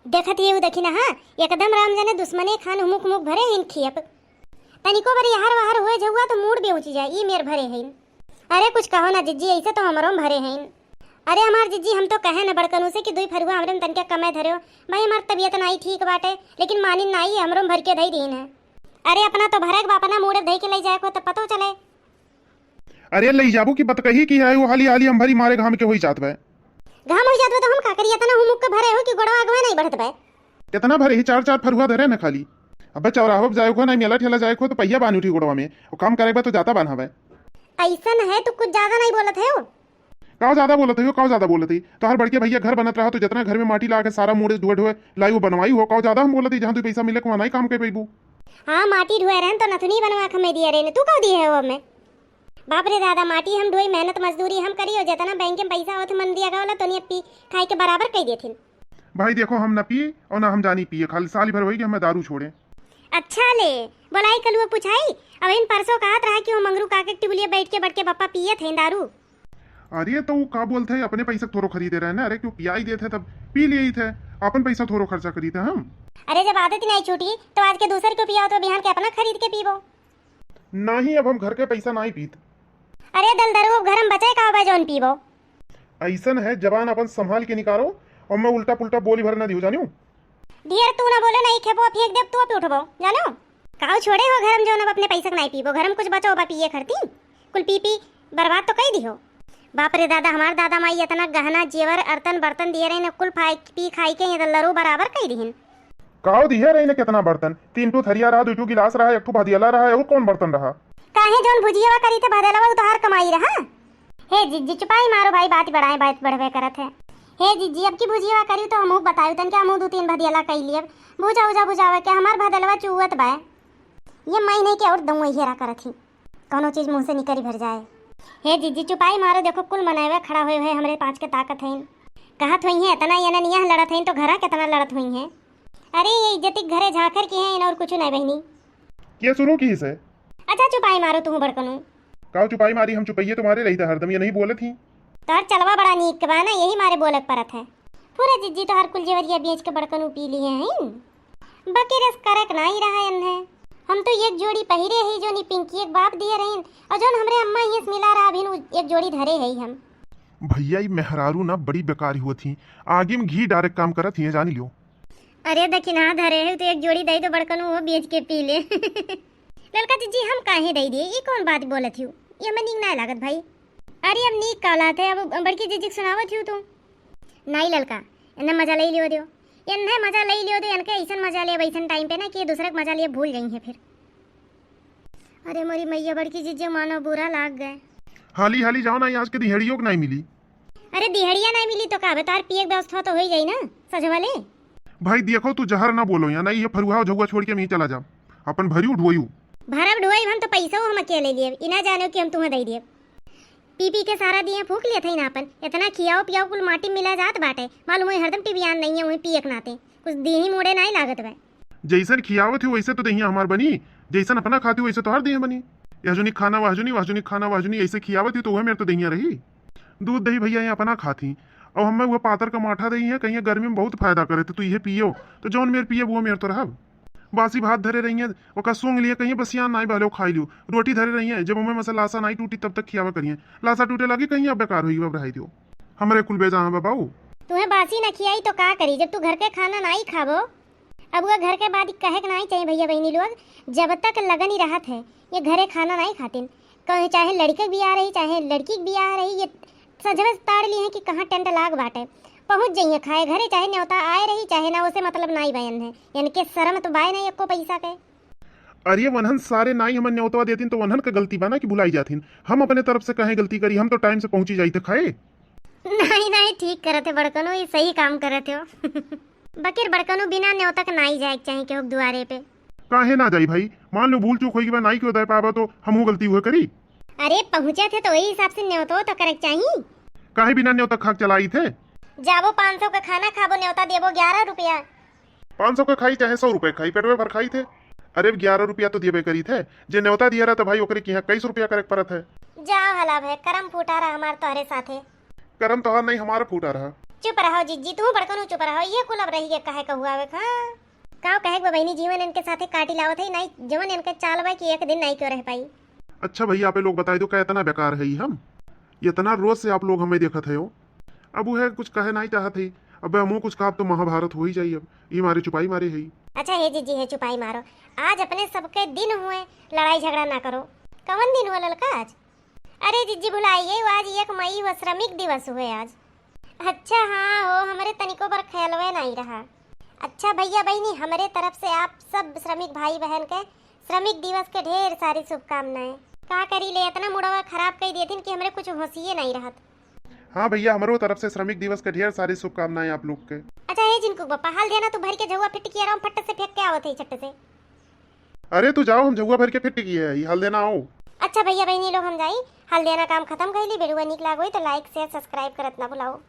देखत ये देखी ना हाँ एकदम राम जाने दुश्मने खान हुमुक मुक भरे हिन खियप तनिको बारी हर वहर हुए जहुआ तो मूड भी ऊंची जाए ई मेर भरे हैं। अरे कुछ कहो ना जिज्जी ऐसे तो हमरों भरे हैं। अरे हमार जिज्जी हम तो कहे न बड़कनू से कि दुई फरुआ हमरे तनके कमे धरे हो भाई हमार तबीयत नहीं ठीक बाटे लेकिन मानी नहीं हमरों भर के धई दीन है। अरे अपना तो भरे अपना मूड धई के ले जाए को तो पतो चले। अरे ले जाबू की बत कही की है वो हाली हाली हम भरी मारे घाम के होई जात बे घाम हो जात बे तो हम का करिए तना हुमुक के भरे हो कि गोड़वा अगवे नहीं बढ़त बे इतना भरे ही चार चार फरुआ धरे न खाली। अबे चौराहा जाए को नहीं मेला ठेला जाए को तो पहिया बानी उठी गोड़वा में वो काम करे तो जाता बांधा बे। ऐसा है तो कुछ ज्यादा नहीं बोलत है। काव ज्यादा बोलत हो काव ज्यादा बोलत ही तो हर बड़के भैया घर बनत रहा तो जितना घर में माटी ला के सारा मोड़े धुए ढुए लाई वो बनवाई हो काव ज्यादा हम बोलत ही जहां तू पैसा मिले को नहीं काम के पेबू। हाँ माटी ढुए रहन तो नथुनी बनवा खमे दिए रे तू कब दिए है वो में बाप रे दादा माटी हम ढोई मेहनत मजदूरी हम करियो जितना बैंक में पैसा होत मन दिया गवला तो नहीं पी खाई के बराबर कह देथिन। भाई देखो हम न पिए और ना हम जानी पिए खाली साल भर होई कि हमें दारू छोड़े। अच्छा ले बोलाई कल वो पूछाई अब इन परसों कहत रहा कि वो मंगरू काके टिबुलिए बैठ के बड़के पप्पा पिए थे दारू। अरे तो वो का बोलते है अपने पैसे थोड़ो खरीदे रहे ना अरे क्यों पियाई देते तब पी लिए थे अपन पैसा थोड़ो खर्चा करी थे हम। अरे जब आदत ही नहीं छूटी तो आज के दूसरे को पिया तो बिहान के अपना खरीद के पीबो नहीं अब हम घर के पैसा नहीं पीत। अरे दल दरो घर में बचाए का जोन पीबो ऐसन है जबान अपन संभाल के निकालो और मैं उल्टा पुल्टा बोली भर ना दियो जानियो। ढेर तू ना बोले नहीं खेबो फेंक दे तू पे उठबो जानो काव छोड़े हो घर में जो ना अपने पैसा नहीं पीबो घर में कुछ बचो बा पिए खरती कुल पी पी बर्बाद तो कई दियो। बाप रे दादा हमार दादा माई इतना गहना जेवर अर्तन बर्तन दिए रहे कुल पी खाई के ये लरू बराबर कई दिहिन। काव दिए रहे ने कितना बर्तन 3 टू थरिया रहा 2 टू गिलास रहा 1 टू भदियाला रहा और कौन बर्तन रहा काहे जोन भुजिया करी थे भदेलवा उतार कमाई रहा। हे जिज्जी चुपाई मारो भाई बात बढ़ाए बात बढ़वे करत है। हे जिज्जी अब की भुजिया करी तो हमहू बतायु तन क्या हमहू 2-3 भदियाला कई लिए बुझावे के हमार भदेलवा चुवत बा ये मई नहीं के और दऊ हेरा करत ही कोनो चीज मुंह से निकरी भर जाए। हे जिज्जी चुपाई मारो देखो कुल मनावे खड़ा हुए हुए हमरे पांच के ताकत है कहत हुई है इतना ये निया लड़त है तो घरा कितना लड़त हुई है। अरे ये इज्जती घरे झाकर की है और कुछ नहीं बहनी ये शुरू की से। अच्छा चुपाई मारो तू बड़कनू काव चुपाई मारी हम चुपैये तुम्हारे रही था हरदम ये नहीं बोले थी तोर चलवा बड़ा नीक बा ना यही मारे बोलक परत है पूरे जिज्जी तो हर कुल जेवरिया बेच के बड़कनू पी लिए हैं बाकी रस करक ना ही रहा है हम तो एक जोड़ी पहिरे ही जो नी पिंकी एक बाप दिए रहीन और जोन हमरे अम्मा ही मिला रहा अभी एक जोड़ी धरे है हम। भैया ये मेहरारू ना बड़ी बेकारी हुआ थी आगे में घी डायरेक्ट काम करत ही जानी लियो। अरे दक्षिणा धरे है तो एक जोड़ी दई तो बड़कनू वो बेच के पी ले ललका जिज्जी हम काहे दई दिए ये कौन बात बोलत हूँ ये हमें नीक ना लागत भाई। अरे अब नीक काला थे अब बड़की जिज्जी सुनावत हूँ तू नहीं ललका इन्हें मजा ले लियो दियो इन्हें मजा ले लियो तो इनके ऐसा मजा ले वैसन टाइम पे ना कि दूसरे मजा लिए भूल गई है फिर। अरे मोरी मैया बड़की जिज्जी मानो बुरा लाग गए हाली हाली जाओ ना आज के दिहड़ियों को नहीं मिली। अरे दिहड़िया नहीं मिली तो का बता पिए व्यवस्था तो हो ही गई ना सजवाले। भाई देखो तू जहर ना बोलो या नहीं ये फरुआ झुआ छोड़ के मैं चला जा अपन भरी उठवयू भरब ढोई हम तो पैसा हम अकेले लिए इना जानो कि हम तुम्हें दे दिए पी पी के सारा दिए फूक लिए थे ना अपन इतना खियाओ पियाओ कुल माटी मिला जात बाटे मालूम है हरदम टिबियान नहीं है वही पियक नाते कुछ दीनी मोड़े नहीं लागत बे जैसन खियावत हो वैसे तो दहिया हमार बनी जैसन अपना खाती वैसे तो हर दही बनी यजुनी खाना वाजुनी खाना वाजुनी ऐसे खियावत ही तो वह मेरे तो दहिया रही दूध दही भैया ये अपना खाती और हमें वो पातर का माठा दही है कहीं गर्मी में बहुत फायदा करे तो ये पियो तो जौन मेरे पिए वो मेरे तो रहा बासी भात धरे रही है वो सूंघ लिए कहीं बसियान नहीं बहलो खाई लियो रोटी धरे रही है जब हमें मसा लाशा नहीं टूटी तब तक खियावा करिए लाशा टूटे लगी कहीं अब बेकार हुई अब रही दियो हमारे कुल बेजा बाबू तुम्हें बासी न खियाई तो का करी जब तू घर के खाना नहीं खाबो अब वो घर के बाद कहे नहीं चाहिए भैया बहनी लोग जब तक लगन ही रहत है ये घरे खाना नहीं खाते कहीं चाहे लड़के भी आ रही चाहे लड़की भी आ रही ये सजवे ताड़ ली है कि कहाँ टेंट लाग बाटे पहुंच जाइए खाए घरे चाहे न्योता आए रही चाहे ना उसे मतलब नहीं बयन है यानी कि शर्म तो बाय नहीं एको पैसा के। अरे वनहन सारे नाई हम न्योतवा देतीन तो वनहन का गलती बना कि बुलाई जातीन हम अपने तरफ से कहे गलती करी हम तो टाइम से पहुंची जाई थे खाए नहीं ठीक करे थे बड़कनो ये सही काम करे थे बकीर बड़कनो बिना न्योता के नहीं जाए चाहे के दुआरे पे काहे ना जाई भाई मान लो भूल चूक होगी बा नाई क्यों दे पावा तो हम गलती हुए करी। अरे पहुंचे थे तो वही हिसाब से न्योतो तो करे चाहिए काहे बिना न्योता खाक चलाई थे जाबो 500 का खाना खाबो न्योता देबो 11 रुपया 500 का खाई चाहे 100 रुपए खाई पेटवे भर खाई थे। अरे 11 रुपया तो दिए करी थे जे न्योता दिया रहा था भाई ओकरे की यहाँ 21 रुपया करे परत है। जाओ हला भाई करम फूटा रहा हमार तोहरे साथे करम तोहार नहीं हमारा फूटा रहा चुप रहो जिज्जी, तू बड़कन चुप रहो, ये कुल अब रही है कहे कहुआ वे हाँ काव कहे बहनी जीवन इनके साथे काटी लावत है नहीं जीवन इनके चाल बा कि एक दिन नहीं क्यों रह पाई। अच्छा भैया आप लोग बताई दो क्या इतना बेकार है हम, इतना रोज से आप लोग हमें देखत है हो। अब वो है कुछ कहे नहीं चाहत है, अब हमू कुछ कहा तो महाभारत हो ही जाइए, अब ये मारे चुपाई मारे है। अच्छा हे जिज्जी है चुपाई मारो, आज अपने सबके दिन हुए, लड़ाई झगड़ा ना करो। कवन दिन हुआ ललका आज? अरे जिज्जी भुलाइए, आज 1 मई हुआ, श्रमिक दिवस हुए आज। अच्छा हाँ हो, हमारे तनिको पर ख्यालवे नहीं रहा। अच्छा भैया बहनी, हमारे तरफ से आप सब श्रमिक भाई बहन के श्रमिक दिवस के ढेर सारी शुभकामनाएं। का करी ले इतना मुड़वा खराब कर दिए थे कि हमारे कुछ होशिये नहीं रहत। हाँ भैया हमारो तरफ से श्रमिक दिवस के ढेर सारी शुभकामनाएं आप लोग के। अच्छा ये जिनको बप्पा हाल देना तो भर के झुआ फिट किया रहा फट से फेंक के आवत है छट से। अरे तू जाओ, हम झुआ भर के फिट किए है, हल देना आओ। अच्छा भैया बहनी लोग हम जाई, हल देना काम खत्म कर ली। वीडियो निक लागो तो लाइक शेयर सब्सक्राइब करत ना भुलाओ।